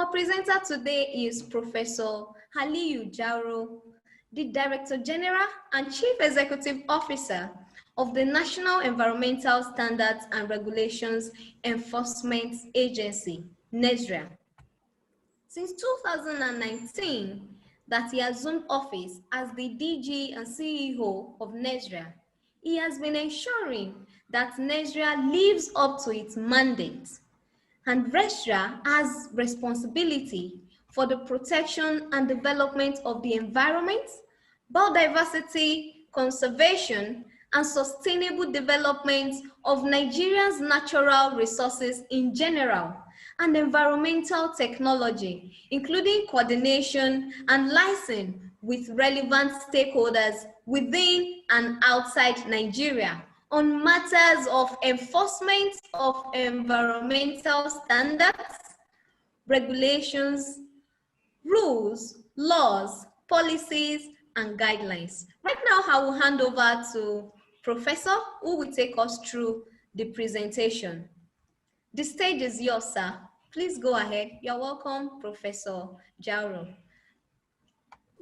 Our presenter today is Professor Aliyu Jauro, the Director General and Chief Executive Officer of the National Environmental Standards and Regulations Enforcement Agency, NESRA. Since 2019, that he assumed office as the DG and CEO of NESRA, he has been ensuring that NESRA lives up to its mandate, and NESRA has responsibility for the protection and development of the environment, biodiversity, conservation, and sustainable development of Nigeria's natural resources in general, and environmental technology, including coordination and liaison with relevant stakeholders within and outside Nigeria on matters of enforcement of environmental standards, regulations, rules, laws, policies, and guidelines. Right now, I will hand over to Professor, who will take us through the presentation. The stage is yours, sir. Please go ahead. You're welcome, Professor Jauro.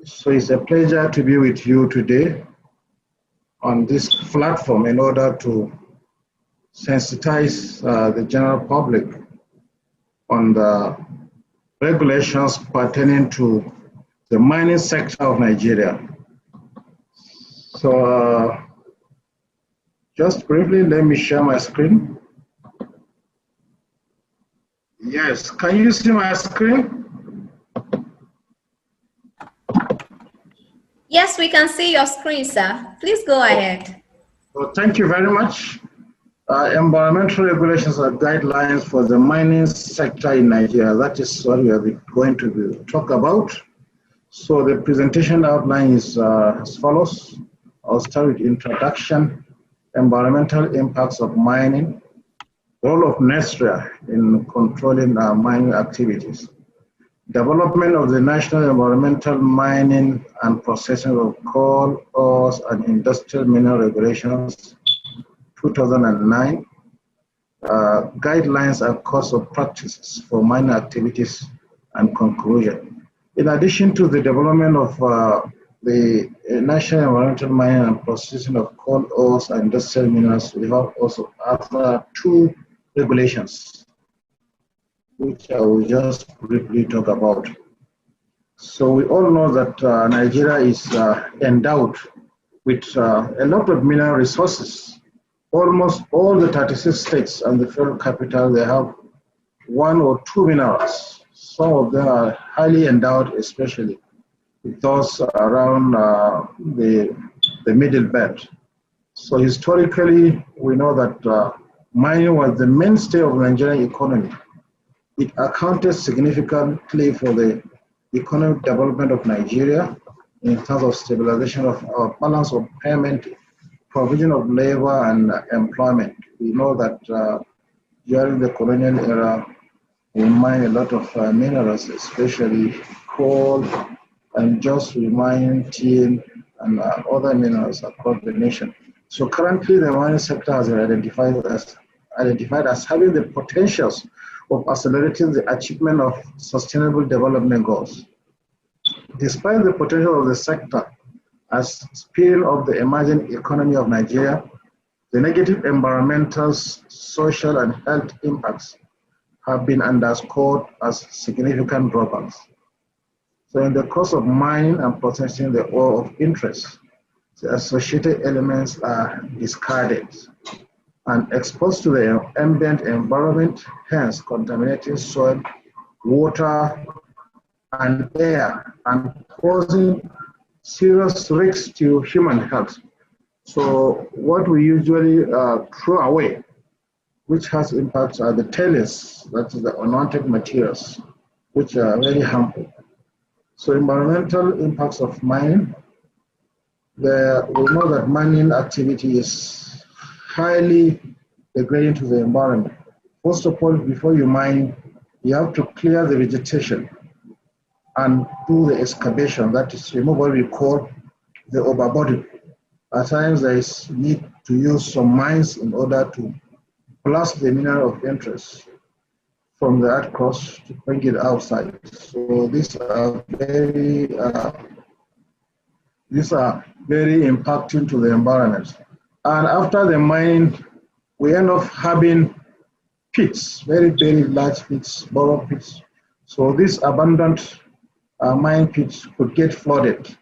So it's a pleasure to be with you today on this platform in order to sensitize the general public on the regulations pertaining to the mining sector of Nigeria. So just briefly, let me share my screen. Yes, can you see my screen? Yes, we can see your screen, sir. Please go ahead. Well, thank you very much. Environmental regulations are guidelines for the mining sector in Nigeria. That is what we are going to talk about. So the presentation outline is as follows. I'll start with introduction, environmental impacts of mining, role of NESRA in controlling mining activities, development of the National Environmental Mining and Processing of Coal, Ores, and Industrial Mineral Regulations, 2009, guidelines and course of practices for mining activities, and conclusion. In addition to the development of the National Environmental Mining and Processing of Coal, Ores, and Industrial Minerals, we have also other two regulations, which I will just briefly talk about. So we all know that Nigeria is endowed with a lot of mineral resources. Almost all the 36 states and the federal capital, they have one or two minerals. Some of them are highly endowed, especially those around the middle belt. So historically, we know that mining was the mainstay of the Nigerian economy. It accounted significantly for the economic development of Nigeria in terms of stabilization of our balance of payment, provision of labor and employment. We know that during the colonial era, we mined a lot of minerals, especially coal, and just we mine tin and other minerals across the nation. So currently, the mining sector has been identified as having the potentials of accelerating the achievement of sustainable development goals. Despite the potential of the sector as spearhead of the emerging economy of Nigeria, the negative environmental, social, and health impacts have been underscored as significant drawbacks. So in the course of mining and processing the ore of interest, the associated elements are discarded and exposed to the ambient environment, hence contaminating soil, water, and air, and causing serious risks to human health. So what we usually throw away, which has impacts, are the tailings, that is the unwanted materials, which are very harmful. So environmental impacts of mining, we know that mining activity is highly degrading to the environment. First of all, before you mine, you have to clear the vegetation and do the excavation, that is remove what we call the overburden. At times there is need to use some mines in order to blast the mineral of interest. from the earth crust to bring it outside. So these are very impacting to the environment. And after the mining, we end up having pits, very, very large pits, borrow pits. So these abandoned mine pits could get flooded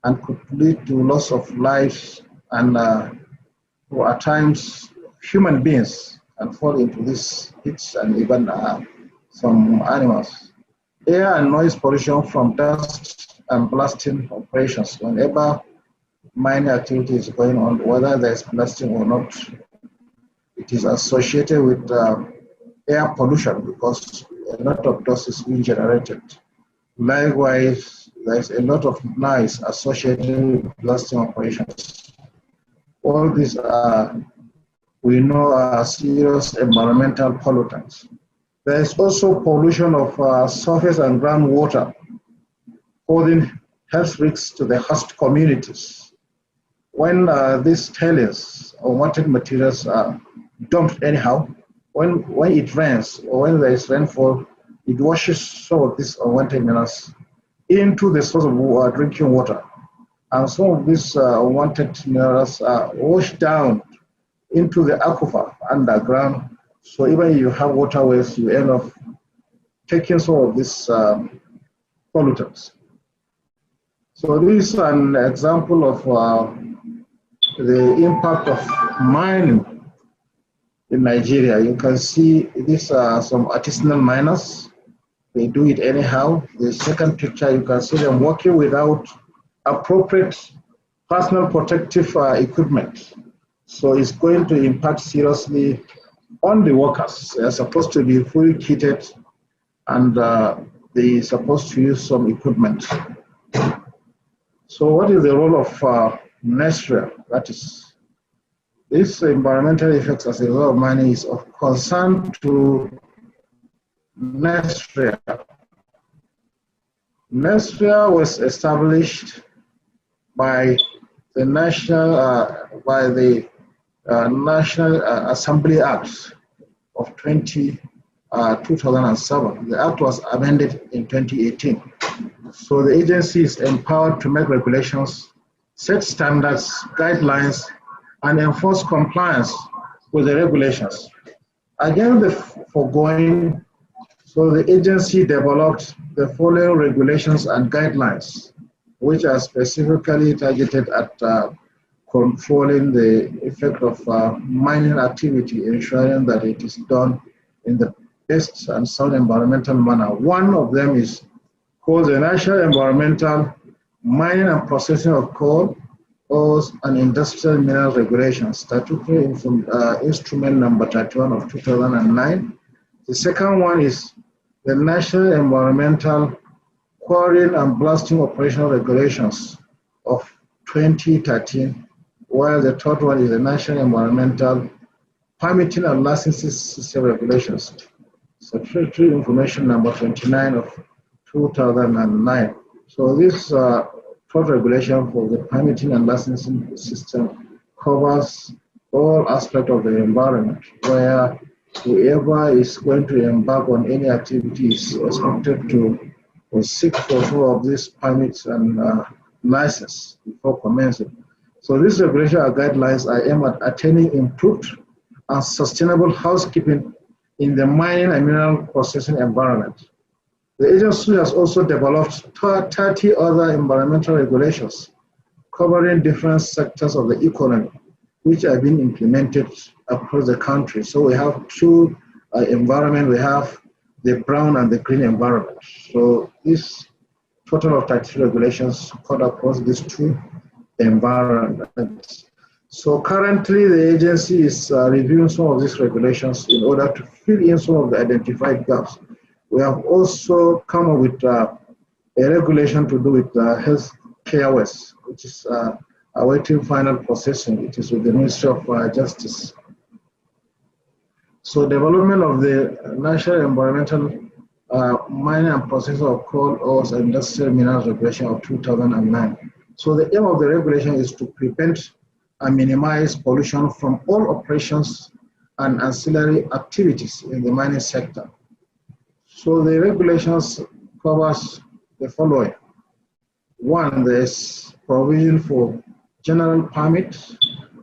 and could lead to loss of lives, and at times human beings can fall into these pits, and even some animals. Air and noise pollution from dust and blasting operations. Whenever mining activity is going on, whether there's blasting or not, it is associated with air pollution because a lot of dust is being generated. Likewise, there's a lot of noise associated with blasting operations. All these we know are serious environmental pollutants. There is also pollution of surface and groundwater, causing health risks to the host communities. When these tailings or unwanted materials are dumped anyhow, when it rains or when there is rainfall, it washes some of these unwanted minerals into the source of drinking water. And some of these unwanted minerals are washed down into the aquifer underground. So even if you have waterways, you end up taking some of these pollutants. So this is an example of the impact of mining in Nigeria. You can see these are some artisanal miners. They do it anyhow. The second picture, you can see them working without appropriate personal protective equipment. So it's going to impact seriously on the workers. They're supposed to be fully kitted, and they're supposed to use some equipment. So what is the role of NESTRA? That is, this environmental effects as a result of mining is of concern to NESTRA. NESTRA was established by the National Assembly Act of 2007. The act was amended in 2018. So the agency is empowered to make regulations, set standards, guidelines, and enforce compliance with the regulations. Against the foregoing, so the agency developed the following regulations and guidelines, which are specifically targeted at controlling the effect of mining activity, ensuring that it is done in the best and sound environmental manner. One of them is called the National Environmental Mining and Processing of Coal, Ores, and Industrial Mineral Regulations, statutory instrument number 31 of 2009. The second one is the National Environmental Quarrying and Blasting Operational Regulations of 2013, while the third one is the National Environmental Permitting and Licensing System Regulations, statutory information number 29 of 2009. So this third regulation for the permitting and licensing system covers all aspects of the environment, where whoever is going to embark on any activity is expected to seek for some of these permits and license before commencing. So these regulation and guidelines are aimed at attaining improved and sustainable housekeeping in the mining and mineral processing environment. The agency has also developed 30 other environmental regulations covering different sectors of the economy, which are being implemented across the country. So we have two environment, we have the brown and the green environment. So this total of 30 regulations cut across these two environments. So currently the agency is reviewing some of these regulations in order to fill in some of the identified gaps. We have also come up with a regulation to do with health care waste, which is awaiting final processing. It is with the Ministry of Justice. So development of the National Environmental Mining and Processing of Coal, Ores, and Industrial Minerals Regulation of 2009. So the aim of the regulation is to prevent and minimize pollution from all operations and ancillary activities in the mining sector. So the regulations covers the following. One, there's provision for general permit,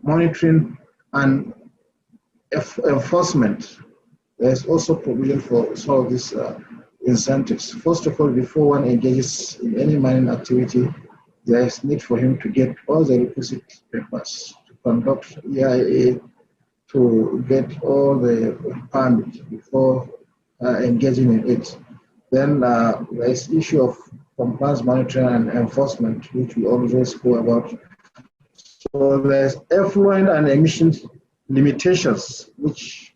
monitoring, and enforcement. There's also provision for some of these incentives. First of all, before one engages in any mining activity, there is need for him to get all the requisite papers to conduct EIA, to get all the permits before engaging in it. Then there is issue of compliance monitoring and enforcement, which we always go about. So there's effluent and emissions limitations, which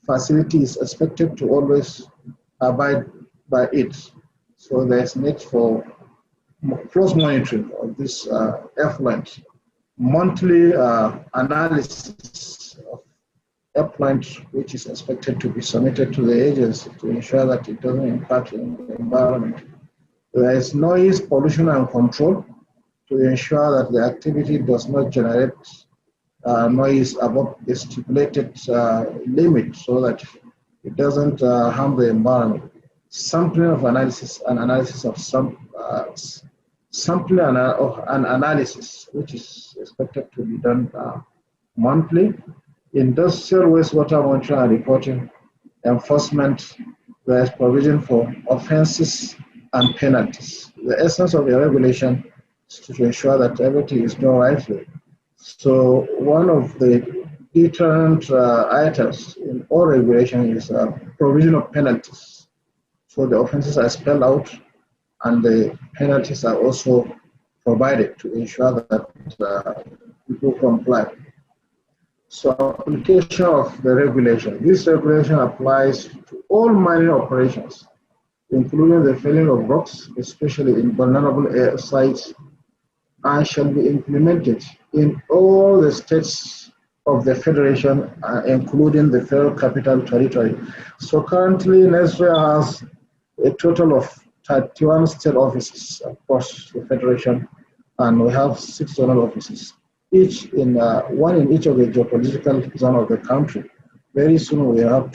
facility is expected to always abide by it. So there's need for close monitoring of this effluent, monthly analysis of effluent, which is expected to be submitted to the agency to ensure that it doesn't impact on the environment. There is noise pollution and control to ensure that the activity does not generate noise above the stipulated limit so that it doesn't harm the environment. Sampling of analysis and analysis of sampling and analysis, which is expected to be done monthly. Industrial wastewater monitoring and reporting, enforcement. There is provision for offenses and penalties. The essence of the regulation is to ensure that everything is done rightly. So one of the deterrent items in all regulation is provision of penalties. So the offenses are spelled out and the penalties are also provided to ensure that people comply. So application of the regulation. This regulation applies to all mining operations, including the filling of rocks, especially in vulnerable sites, and shall be implemented in all the states of the Federation, including the Federal Capital Territory. So currently, Nigeria has a total of 31 state offices across the Federation, and we have 6 zonal offices, each in one in each of the geopolitical zone of the country. Very soon we hope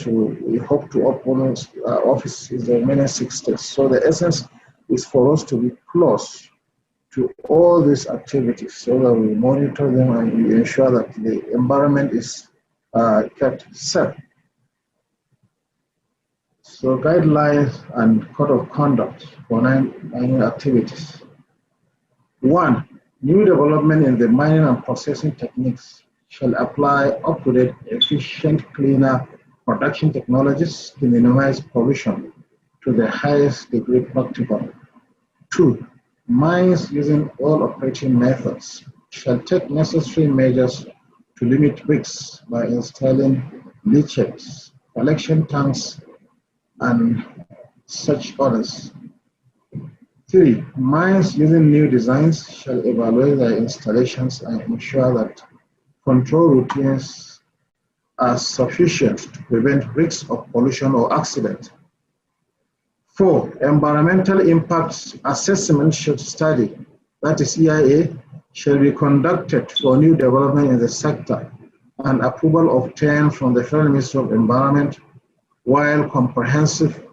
to open offices in the remaining 6 states. So the essence is for us to be close to all these activities so that we monitor them and we ensure that the environment is kept safe. So guidelines and code of conduct for mining activities. 1. New development in the mining and processing techniques shall apply up-to-date, efficient, cleaner production technologies to minimize pollution to the highest degree practical. 2. Mines using all operating methods shall take necessary measures to limit risks by installing leachates, collection tanks, and such others. 3. Mines using new designs shall evaluate their installations and ensure that control routines are sufficient to prevent risks of pollution or accident. 4. Environmental impact assessment study, that is EIA, shall be conducted for new development in the sector and approval obtained from the Federal Ministry of Environment, while comprehensive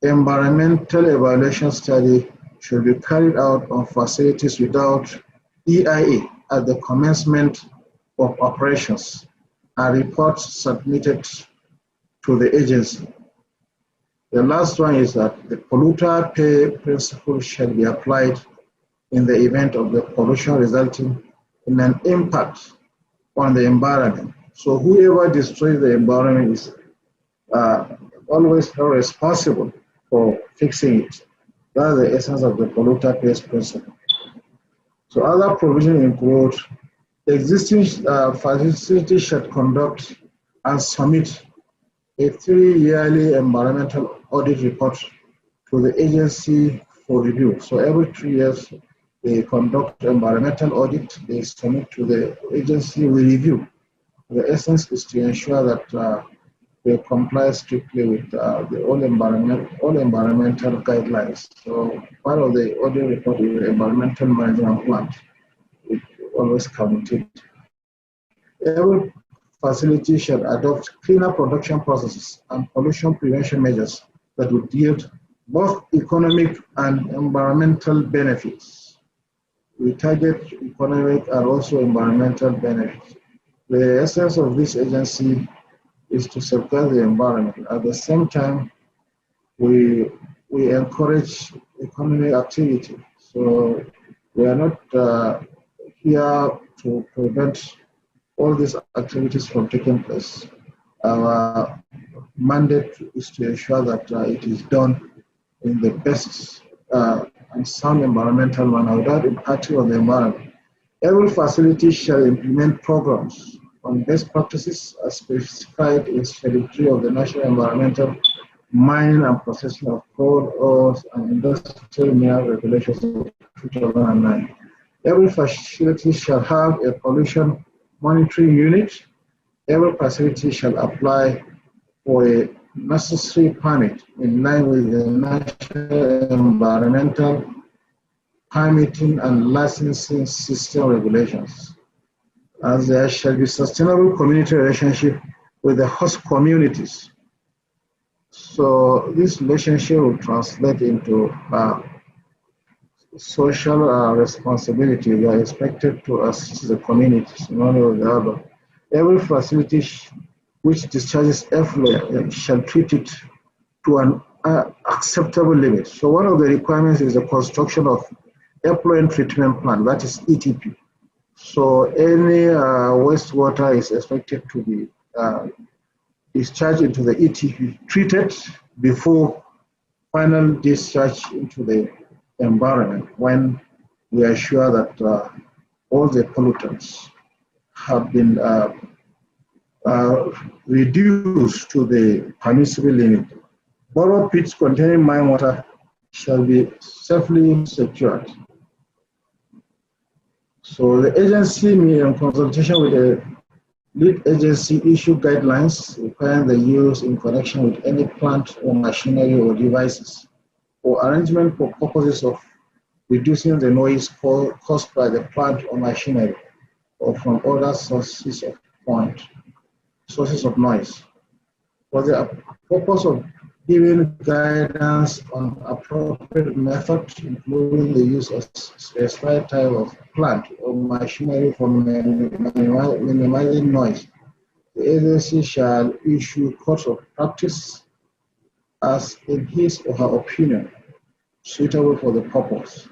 environmental evaluation study should be carried out on facilities without EIA at the commencement of operations and reports submitted to the agency. The last one is that the polluter pay principle shall be applied in the event of the pollution resulting in an impact on the environment. So whoever destroys the environment is always responsible for fixing it. That's the essence of the polluter pays principle. So other provisions include the existing facility should conduct and submit a 3-yearly environmental audit report to the agency for review. So every 3 years, they conduct environmental audit, they submit to the agency, we review. The essence is to ensure that they comply strictly with all environmental guidelines. So part of the audit report is the environmental management plan. It always committed. Every facility should adopt cleaner production processes and pollution prevention measures that would yield both economic and environmental benefits. We target economic and also environmental benefits. The essence of this agency is to safeguard the environment. At the same time, we encourage economic activity. So we are not here to prevent all these activities from taking place. Our mandate is to ensure that it is done in the best and sound environmental manner without impacting on the environment. Every facility shall implement programs on best practices as specified in Schedule 3 of the National Environmental Mining and Processing of Coal, Oils, and Industrial Mineral Regulations of 2009. Every facility shall have a pollution monitoring unit. Every facility shall apply for a necessary permit in line with the National Environmental Permitting and Licensing System regulations. As there shall be sustainable community relationship with the host communities. So this relationship will translate into social responsibility. They are expected to assist the communities in one way or the other. Every facility which discharges effluent shall treat it to an acceptable limit. So one of the requirements is the construction of effluent treatment plant, that is ETP. So any wastewater is expected to be discharged into the ETP, treated before final discharge into the environment, when we are sure that all the pollutants have been reduced to the permissible limit. Borrow pits containing mine water shall be safely secured. So the agency may, in consultation with the lead agency, issue guidelines requiring the use in connection with any plant or machinery or devices, or arrangement for purposes of reducing the noise caused by the plant or machinery, or from other sources of noise. For the purpose of giving guidance on appropriate methods, including the use of specified type of plant or machinery for minimizing noise, the agency shall issue codes of practice as in his or her opinion suitable for the purpose,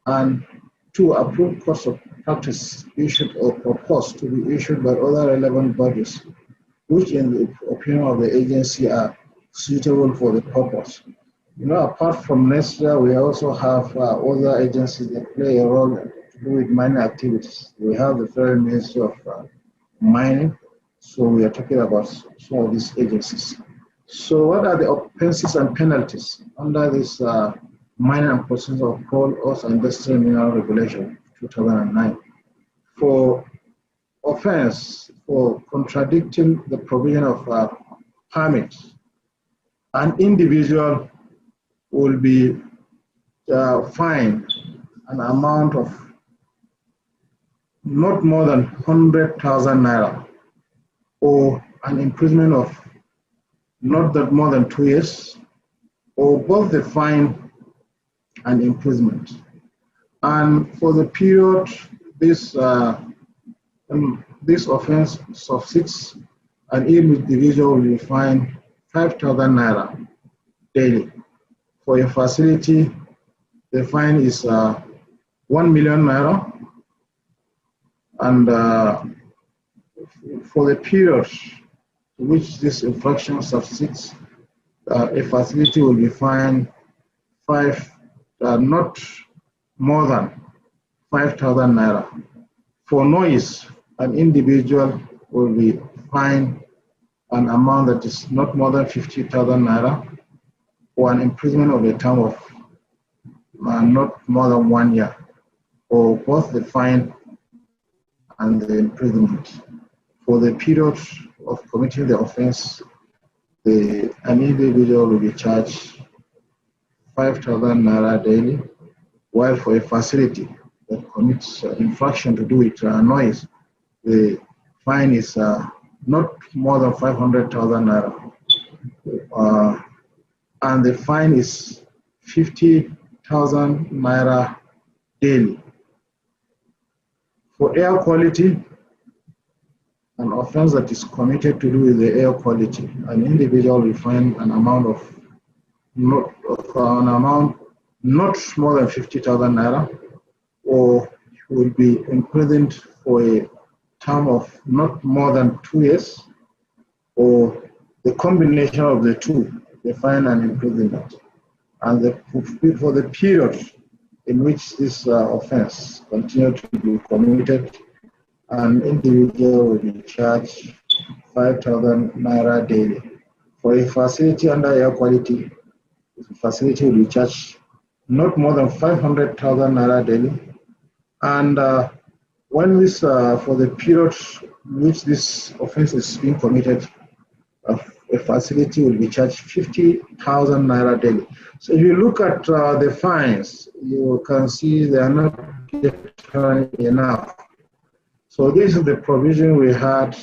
and to approve codes of practice issued or proposed to be issued by other relevant bodies, which in the opinion of the agency are suitable for the purpose. You know, apart from NESDA, we also have other agencies that play a role to do with mining activities. We have the Federal Ministry of Mining, so we are talking about some of these agencies. So what are the offenses and penalties under this Mining and Processing of Coal, Oils, and Industrial Mineral Regulation 2009? For offense for contradicting the provision of permits, an individual will be fined an amount of not more than 100,000 naira, or an imprisonment of not that more than 2 years, or both the fine and imprisonment. And for the period this offense succeeds, an individual will be fined 5,000 naira daily. For a facility, the fine is 1 million naira, and for the period to which this infraction succeeds, a facility will be fined not more than 5,000 naira. For noise, an individual will be fined an amount that is not more than 50,000 naira, or an imprisonment of a term of not more than 1 year, or both the fine and the imprisonment. For the period of committing the offense, an individual will be charged 5,000 naira daily, while for a facility that commits infraction to do with noise, the fine is not more than 500,000 naira. and the fine is 50,000 naira daily. For air quality, an offense that is committed to do with the air quality, an individual will find an amount not more than 50,000 naira, or he will be imprisoned for a term of not more than 2 years, or the combination of the two, the fine and imprisonment. And for the period in which this offense continued to be committed, an individual will be charged 5,000 naira daily. For a facility under air quality, the facility will be charged not more than 500,000 naira daily. And when this, for the period in which this offense is being committed, a facility will be charged 50,000 naira daily. So if you look at the fines, you can see they are not enough. So this is the provision we had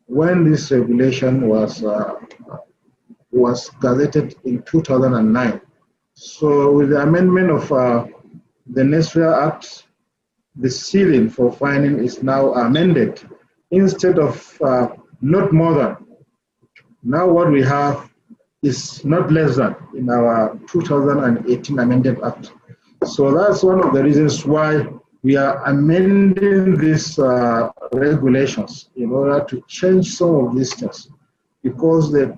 when this regulation was gazetted in 2009. So with the amendment of the Nesria Act, the ceiling for fining is now amended. Instead of not more than, now what we have is not less than in our 2018 amended Act. So that's one of the reasons why we are amending these regulations in order to change some of these things, because the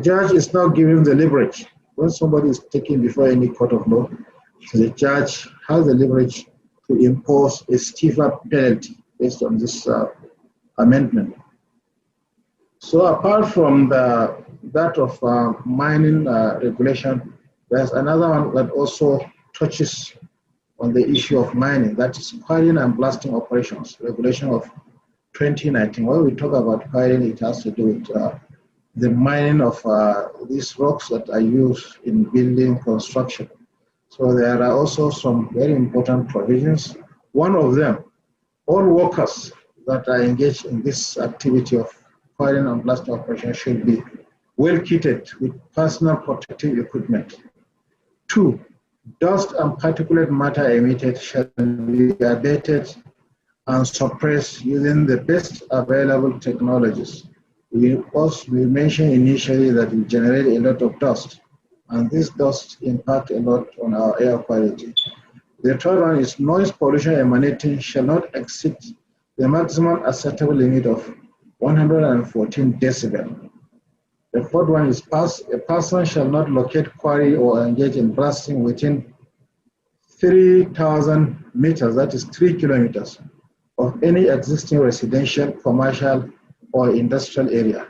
judge is now giving the leverage. When somebody is taken before any court of law, the judge has the leverage to impose a stiffer penalty based on this amendment. So apart from that of mining regulation, there's another one that also touches on the issue of mining, that is quarrying and blasting operations, regulation of 2019. When we talk about quarrying, it has to do with the mining of these rocks that are used in building construction. So there are also some very important provisions. One of them, all workers that are engaged in this activity of quarrying and blasting operations should be well kitted with personal protective equipment. 2, dust and particulate matter emitted shall be abated and suppressed using the best available technologies. We mentioned initially that we generate a lot of dust, and this dust impacts a lot on our air quality. The third one is noise pollution emanating shall not exceed the maximum acceptable limit of 114 decibel. The fourth one is a person shall not locate, quarry, or engage in blasting within 3,000 meters, that is 3 kilometers, of any existing residential, commercial, or industrial area.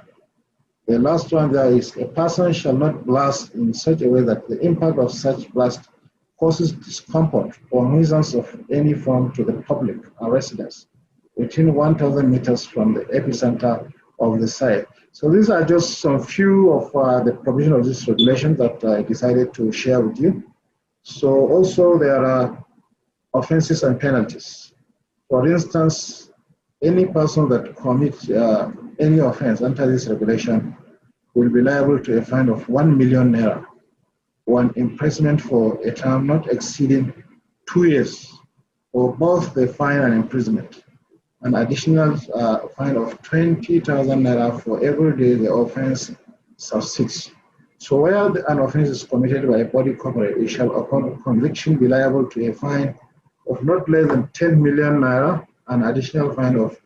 The last one there is a person shall not blast in such a way that the impact of such blast causes discomfort or nuisance of any form to the public and residents within 1,000 meters from the epicenter of the site. So these are just some few of the provision of this regulation that I decided to share with you. So also there are offenses and penalties. For instance, any person that commits any offense under this regulation will be liable to a fine of 1 million naira, or an imprisonment for a term not exceeding 2 years, or both the fine and imprisonment. An additional fine of 20,000 naira for every day the offense subsists. So where an offense is committed by a body corporate, it shall upon conviction be liable to a fine of not less than 10 million naira, an additional fine of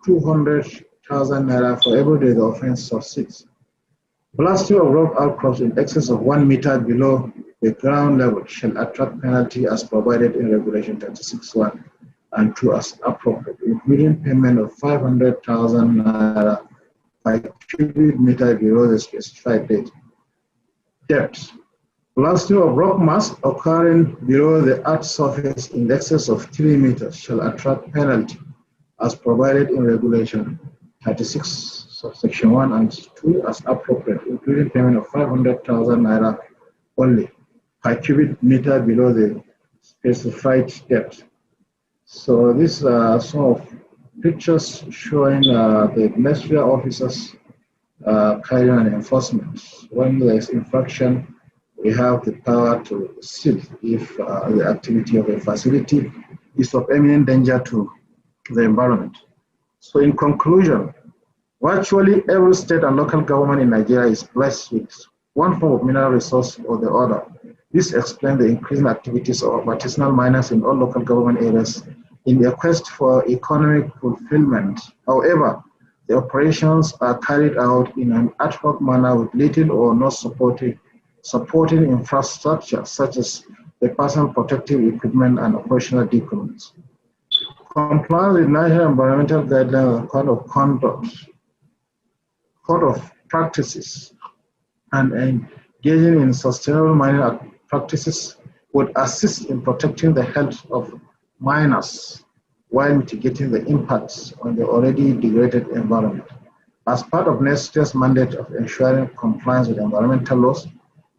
200,000 naira for every day the offense subsists. Blasting of rock outcrops in excess of 1 meter below the ground level shall attract penalty as provided in Regulation 36(1) and 2 as appropriate, including payment of 500,000 naira by cubic meter below the specified depth. Blasting of rock mass occurring below the earth surface in excess of 3 meters shall attract penalty as provided in Regulation 36 subsection 1 and 2 as appropriate, including payment of 500,000 naira only per cubic meter below the specified depth. So these are some of pictures showing the Nesria officers carrying out enforcement. When there is infraction, we have the power to seal if the activity of a facility is of imminent danger to the environment. So in conclusion, virtually every state and local government in Nigeria is blessed with one form of mineral resource or the other. This explains the increasing activities of artisanal miners in all local government areas in their quest for economic fulfillment. However, the operations are carried out in an ad hoc manner with little or no supporting infrastructure, such as the personal protective equipment and operational documents. Compliance with national environmental guidelines and code of conduct, code of practices, and engaging in sustainable mining practices would assist in protecting the health of miners while mitigating the impacts on the already degraded environment. As part of NEST's mandate of ensuring compliance with environmental laws,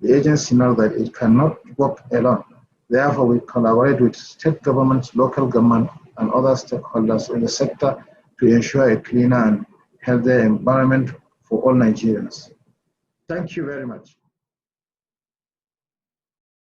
the agency knows that it cannot work alone. Therefore, we collaborate with state governments, local government, and other stakeholders in the sector to ensure a cleaner and healthier environment for all Nigerians. Thank you very much.